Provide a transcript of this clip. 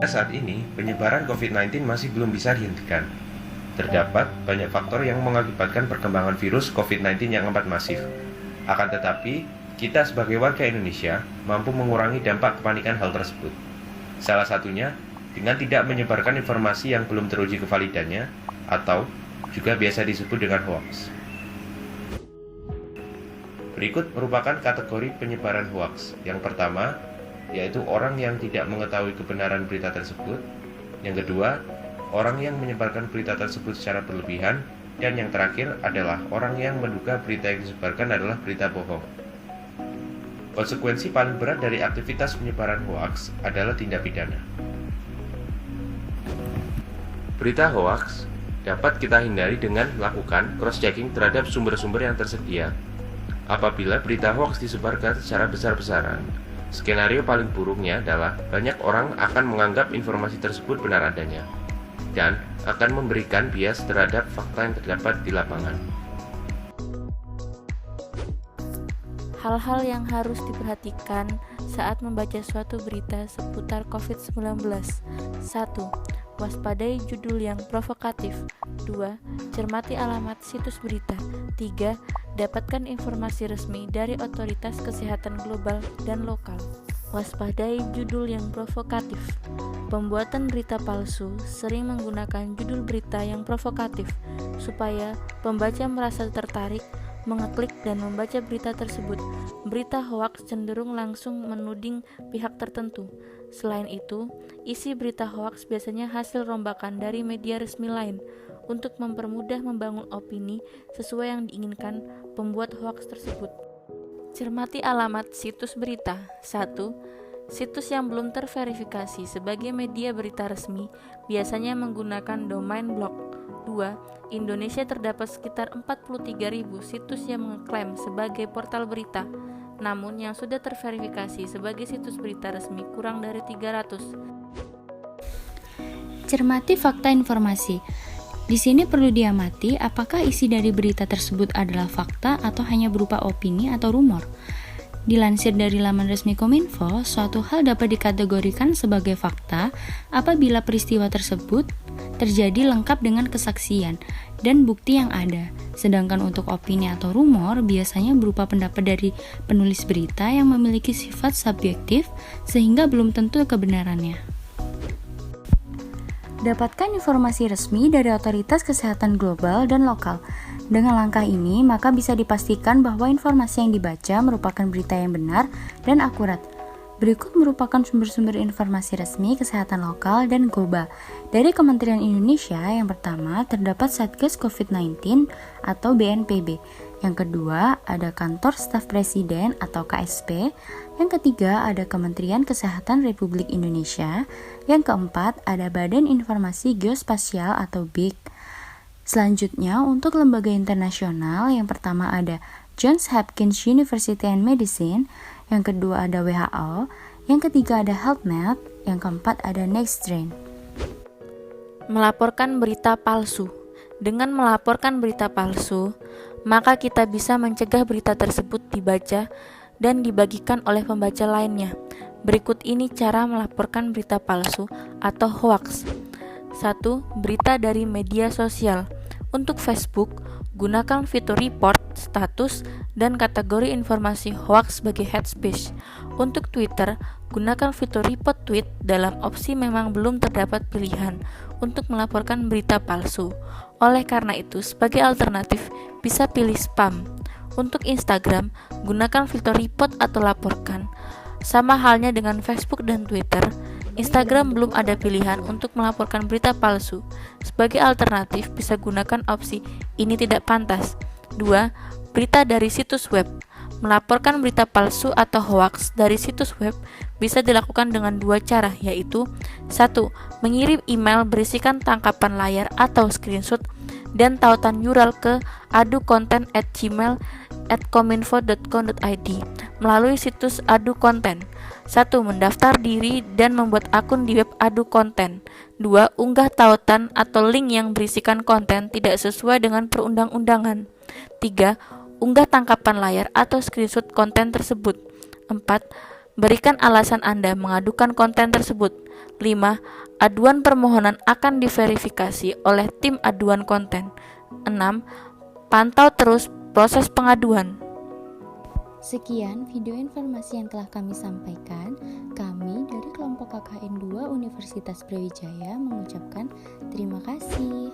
Saat ini, penyebaran COVID-19 masih belum bisa dihentikan. Terdapat banyak faktor yang mengakibatkan perkembangan virus COVID-19 yang amat masif. Akan tetapi, kita sebagai warga Indonesia mampu mengurangi dampak kepanikan hal tersebut. Salah satunya dengan tidak menyebarkan informasi yang belum teruji kevalidannya atau juga biasa disebut dengan hoax. Berikut merupakan kategori penyebaran hoax. Yang pertama, yaitu orang yang tidak mengetahui kebenaran berita tersebut. Yang kedua, orang yang menyebarkan berita tersebut secara berlebihan. Dan yang terakhir adalah orang yang menduga berita yang disebarkan adalah berita bohong. Konsekuensi paling berat dari aktivitas penyebaran hoaks adalah tindak pidana. Berita hoaks dapat kita hindari dengan melakukan cross-checking terhadap sumber-sumber yang tersedia. Apabila berita hoaks disebarkan secara besar-besaran, skenario paling buruknya adalah banyak orang akan menganggap informasi tersebut benar adanya dan akan memberikan bias terhadap fakta yang terdapat di lapangan. Hal-hal yang harus diperhatikan saat membaca suatu berita seputar COVID-19. 1. Waspadai judul yang provokatif. 2. Cermati alamat situs berita. 3. Dapatkan informasi resmi dari otoritas kesehatan global dan lokal. Waspadai judul yang provokatif. Pembuatan berita palsu sering menggunakan judul berita yang provokatif supaya pembaca merasa tertarik, mengeklik dan membaca berita tersebut. Berita hoaks cenderung langsung menuding pihak tertentu. Selain itu, isi berita hoaks biasanya hasil rombakan dari media resmi lain untuk mempermudah membangun opini sesuai yang diinginkan pembuat hoaks tersebut. Cermati alamat situs berita. 1. Situs yang belum terverifikasi sebagai media berita resmi biasanya menggunakan domain blog. 2. Indonesia terdapat sekitar 43.000 situs yang mengklaim sebagai portal berita, namun yang sudah terverifikasi sebagai situs berita resmi kurang dari 300. Cermati fakta informasi. Di sini perlu diamati apakah isi dari berita tersebut adalah fakta atau hanya berupa opini atau rumor. Dilansir dari laman resmi Kominfo, suatu hal dapat dikategorikan sebagai fakta apabila peristiwa tersebut terjadi lengkap dengan kesaksian dan bukti yang ada. Sedangkan untuk opini atau rumor biasanya berupa pendapat dari penulis berita yang memiliki sifat subjektif sehingga belum tentu kebenarannya. Dapatkan informasi resmi dari otoritas kesehatan global dan lokal. Dengan langkah ini, maka bisa dipastikan bahwa informasi yang dibaca merupakan berita yang benar dan akurat. Berikut merupakan sumber-sumber informasi resmi kesehatan lokal dan global. Dari Kementerian Indonesia, yang pertama terdapat Satgas COVID-19 atau BNPB. Yang kedua, ada Kantor Staf Presiden atau KSP. Yang ketiga, ada Kementerian Kesehatan Republik Indonesia. Yang keempat, ada Badan Informasi Geospasial atau BIG. Selanjutnya, untuk lembaga internasional, yang pertama ada Johns Hopkins University and Medicine. Yang kedua ada WHO. Yang ketiga ada HealthNet. Yang keempat ada Nexttrain. Melaporkan berita palsu. Dengan melaporkan berita palsu, maka kita bisa mencegah berita tersebut dibaca dan dibagikan oleh pembaca lainnya. Berikut ini cara melaporkan berita palsu atau hoax. 1. Berita dari media sosial. Untuk Facebook, gunakan fitur report, status, dan kategori informasi hoax sebagai hate speech. Untuk Twitter, gunakan fitur report tweet dalam opsi memang belum terdapat pilihan untuk melaporkan berita palsu. Oleh karena itu, sebagai alternatif, bisa pilih spam. Untuk Instagram, gunakan fitur report atau laporkan. Sama halnya dengan Facebook dan Twitter, Instagram belum ada pilihan untuk melaporkan berita palsu. Sebagai alternatif, bisa gunakan opsi ini tidak pantas. 2. Berita dari situs web. Melaporkan berita palsu atau hoax dari situs web bisa dilakukan dengan dua cara, yaitu 1. Mengirim email berisikan tangkapan layar atau screenshot dan tautan URL ke aducontent@gmail@kominfo.co.id melalui situs Adu Konten. 1. Mendaftar diri dan membuat akun di web Adu Konten. 2. Unggah tautan atau link yang berisikan konten tidak sesuai dengan perundang-undangan. 3. Unggah tangkapan layar atau screenshot konten tersebut. 4. Berikan alasan Anda mengadukan konten tersebut. 5. Aduan permohonan akan diverifikasi oleh tim aduan konten. 6. Pantau terus proses pengaduan. Sekian video informasi yang telah kami sampaikan. Kami dari kelompok KKN 2 Universitas Brawijaya mengucapkan terima kasih.